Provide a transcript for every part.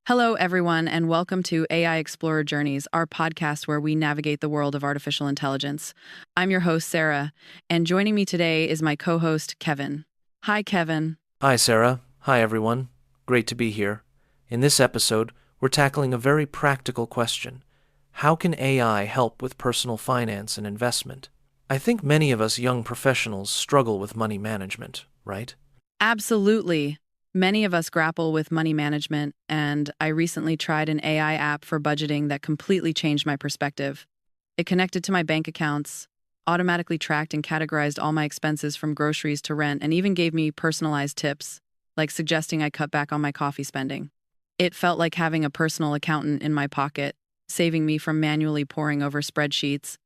Hello, everyone, and welcome to AI Explorer Journeys, our podcast where we navigate the world of artificial intelligence. I'm your host, Sarah, and joining me today is my co host, Kevin. Hi, Kevin. Hi, Sarah. Hi, everyone. Great to be here. In this episode, we're tackling a very practical question. How can AI help with personal finance and investment? I think many of us young professionals struggle with money management, right? Absolutely. Many of us grapple with money management, and I recently tried an AI app for budgeting that completely changed my perspective. It connected to my bank accounts, automatically tracked and categorized all my expenses from groceries to rent, and even gave me personalized tips, like suggesting I cut back on my coffee spending. It felt like having a personal accountant in my pocket, saving me from manually poring over spreadsheets.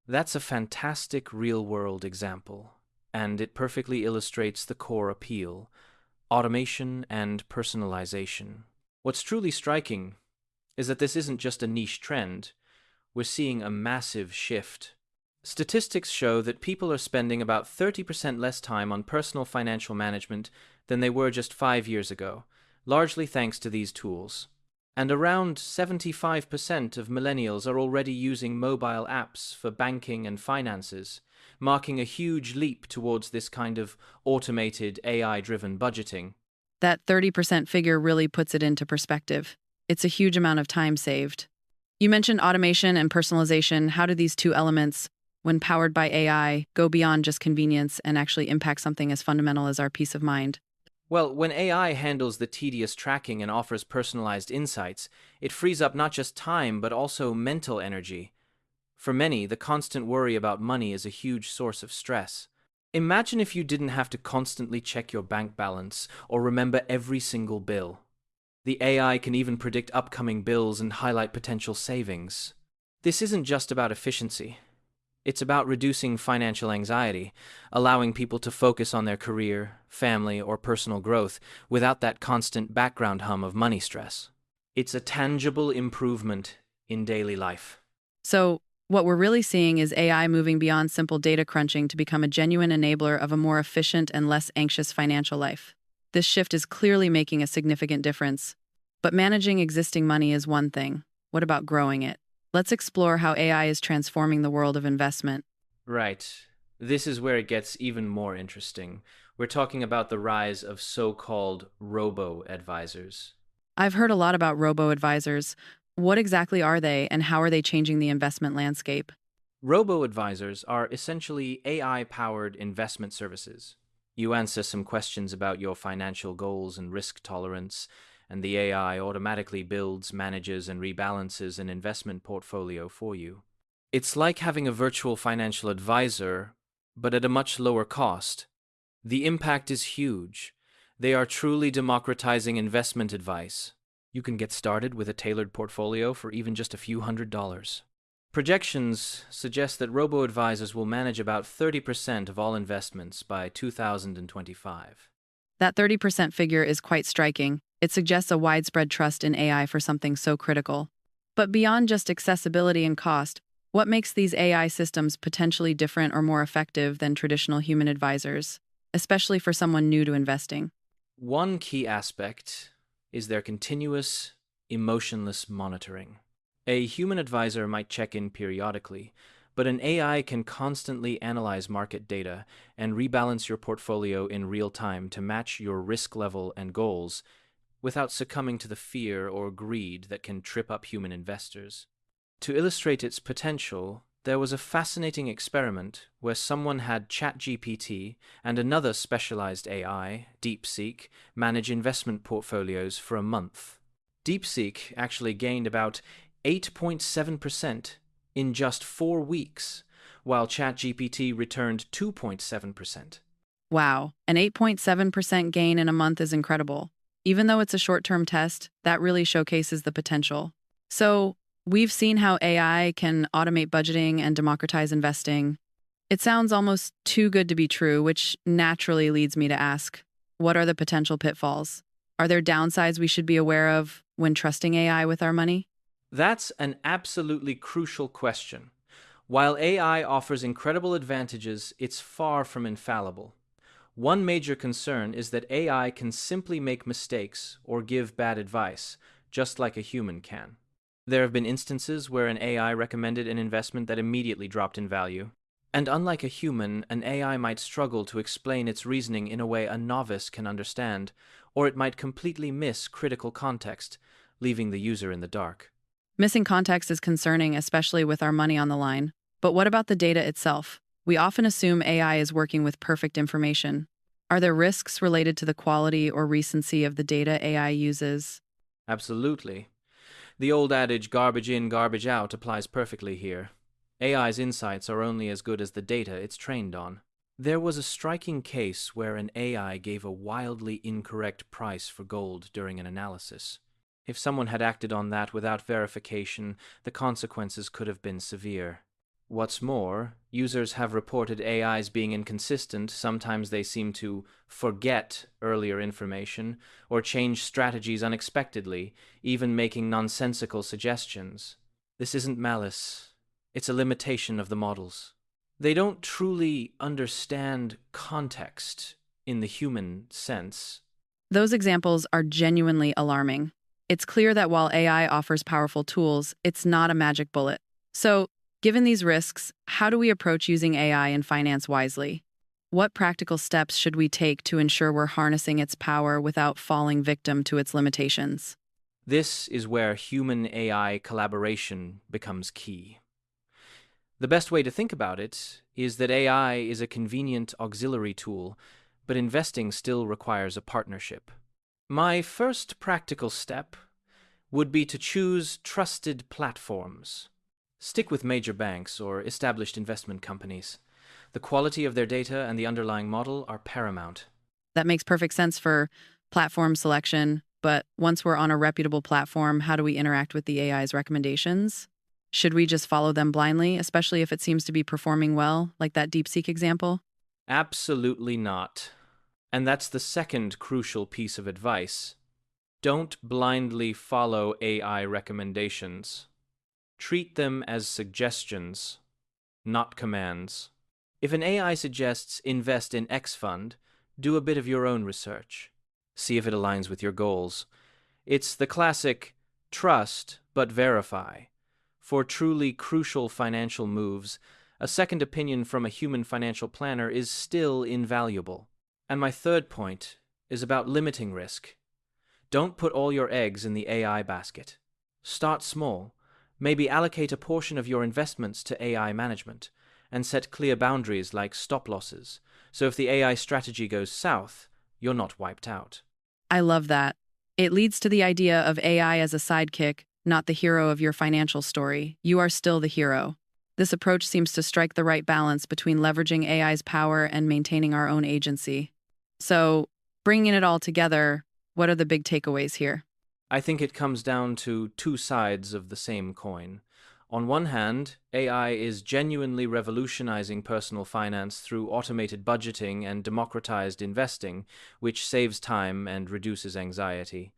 That's a fantastic real-world example, and it perfectly illustrates the core appeal: automation and personalization. What's truly striking is that this isn't just a niche trend. We're seeing a massive shift. Statistics show that people are spending about 30% less time on personal financial management than they were just 5 years ago, largely thanks to these tools. And around 75% of millennials are already using mobile apps for banking and finances, marking a huge leap towards this kind of automated AI-driven budgeting. That 30% figure really puts it into perspective. It's a huge amount of time saved. You mentioned automation and personalization. How do these two elements, when powered by AI, go beyond just convenience and actually impact something as fundamental as our peace of mind? Well, when AI handles the tedious tracking and offers personalized insights, it frees up not just time but also mental energy. For many, the constant worry about money is a huge source of stress. Imagine if you didn't have to constantly check your bank balance or remember every single bill. The AI can even predict upcoming bills and highlight potential savings. This isn't just about efficiency. It's about reducing financial anxiety, allowing people to focus on their career, family, or personal growth without that constant background hum of money stress. It's a tangible improvement in daily life. So, what we're really seeing is AI moving beyond simple data crunching to become a genuine enabler of a more efficient and less anxious financial life. This shift is clearly making a significant difference. But managing existing money is one thing. What about growing it? Let's explore how AI is transforming the world of investment. Right. This is where it gets even more interesting. We're talking about the rise of so-called robo-advisors. I've heard a lot about robo-advisors. What exactly are they, and how are they changing the investment landscape? Robo-advisors are essentially AI-powered investment services. You answer some questions about your financial goals and risk tolerance, and the AI automatically builds, manages, and rebalances an investment portfolio for you. It's like having a virtual financial advisor, but at a much lower cost. The impact is huge. They are truly democratizing investment advice. You can get started with a tailored portfolio for even just a few $100s. Projections suggest that robo-advisors will manage about 30% of all investments by 2025. That 30% figure is quite striking. It suggests a widespread trust in AI for something so critical. But beyond just accessibility and cost, what makes these AI systems potentially different or more effective than traditional human advisors, especially for someone new to investing? One key aspect is their continuous, emotionless monitoring. A human advisor might check in periodically, but an AI can constantly analyze market data and rebalance your portfolio in real time to match your risk level and goals without succumbing to the fear or greed that can trip up human investors. To illustrate its potential, there was a fascinating experiment where someone had ChatGPT and another specialized AI, DeepSeek, manage investment portfolios for a month. DeepSeek actually gained about 8.7% in just 4 weeks, while ChatGPT returned 2.7%. Wow, an 8.7% gain in a month is incredible. Even though it's a short-term test, that really showcases the potential. So, we've seen how AI can automate budgeting and democratize investing. It sounds almost too good to be true, which naturally leads me to ask, what are the potential pitfalls? Are there downsides we should be aware of when trusting AI with our money? That's an absolutely crucial question. While AI offers incredible advantages, it's far from infallible. One major concern is that AI can simply make mistakes or give bad advice, just like a human can. There have been instances where an AI recommended an investment that immediately dropped in value. And unlike a human, an AI might struggle to explain its reasoning in a way a novice can understand, or it might completely miss critical context, leaving the user in the dark. Missing context is concerning, especially with our money on the line. But what about the data itself? We often assume AI is working with perfect information. Are there risks related to the quality or recency of the data AI uses? Absolutely. The old adage, garbage in, garbage out, applies perfectly here. AI's insights are only as good as the data it's trained on. There was a striking case where an AI gave a wildly incorrect price for gold during an analysis. If someone had acted on that without verification, the consequences could have been severe. What's more, users have reported AIs being inconsistent. Sometimes they seem to forget earlier information or change strategies unexpectedly, even making nonsensical suggestions. This isn't malice. It's a limitation of the models. They don't truly understand context in the human sense. Those examples are genuinely alarming. It's clear that while AI offers powerful tools, it's not a magic bullet. So, given these risks, how do we approach using AI in finance wisely? What practical steps should we take to ensure we're harnessing its power without falling victim to its limitations? This is where human-AI collaboration becomes key. The best way to think about it is that AI is a convenient auxiliary tool, but investing still requires a partnership. My first practical step would be to choose trusted platforms. Stick with major banks or established investment companies. The quality of their data and the underlying model are paramount. That makes perfect sense for platform selection, but once we're on a reputable platform, how do we interact with the AI's recommendations? Should we just follow them blindly, especially if it seems to be performing well, like that DeepSeek example? Absolutely not. And that's the second crucial piece of advice. Don't blindly follow AI recommendations. Treat them as suggestions, not commands. If an AI suggests invest in X fund, do a bit of your own research. See if it aligns with your goals. It's the classic trust but verify. For truly crucial financial moves, a second opinion from a human financial planner is still invaluable. And my third point is about limiting risk. Don't put all your eggs in the AI basket. Start small. Maybe allocate a portion of your investments to AI management and set clear boundaries like stop losses. So if the AI strategy goes south, you're not wiped out. I love that. It leads to the idea of AI as a sidekick, not the hero of your financial story. You are still the hero. This approach seems to strike the right balance between leveraging AI's power and maintaining our own agency. So, bringing it all together, what are the big takeaways here? I think it comes down to two sides of the same coin. On one hand, AI is genuinely revolutionizing personal finance through automated budgeting and democratized investing, which saves time and reduces anxiety.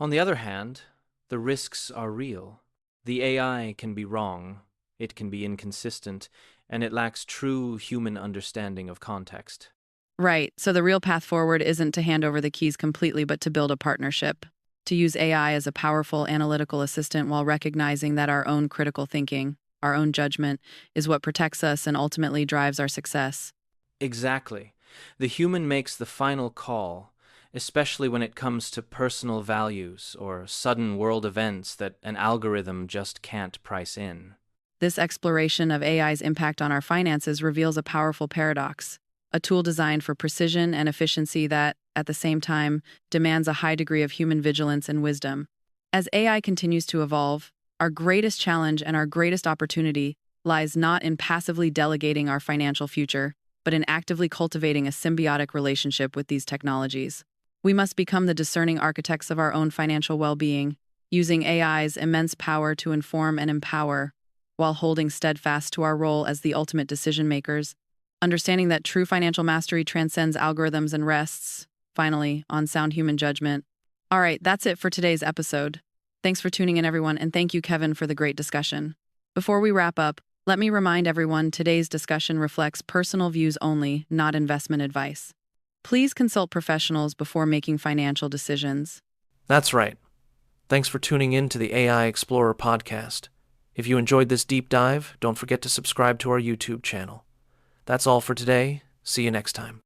On the other hand, the risks are real. The AI can be wrong, it can be inconsistent, and it lacks true human understanding of context. Right, so the real path forward isn't to hand over the keys completely, but to build a partnership. To use AI as a powerful analytical assistant while recognizing that our own critical thinking, our own judgment, is what protects us and ultimately drives our success. Exactly. The human makes the final call, especially when it comes to personal values or sudden world events that an algorithm just can't price in. This exploration of AI's impact on our finances reveals a powerful paradox, a tool designed for precision and efficiency that, at the same time, demands a high degree of human vigilance and wisdom. As AI continues to evolve, our greatest challenge and our greatest opportunity lies not in passively delegating our financial future, but in actively cultivating a symbiotic relationship with these technologies. We must become the discerning architects of our own financial well-being, using AI's immense power to inform and empower, while holding steadfast to our role as the ultimate decision-makers, understanding that true financial mastery transcends algorithms and rests, finally, on sound human judgment. All right, that's it for today's episode. Thanks for tuning in, everyone, and thank you, Kevin, for the great discussion. Before we wrap up, let me remind everyone today's discussion reflects personal views only, not investment advice. Please consult professionals before making financial decisions. That's right. Thanks for tuning in to the AI Explorer podcast. If you enjoyed this deep dive, don't forget to subscribe to our YouTube channel. That's all for today. See you next time.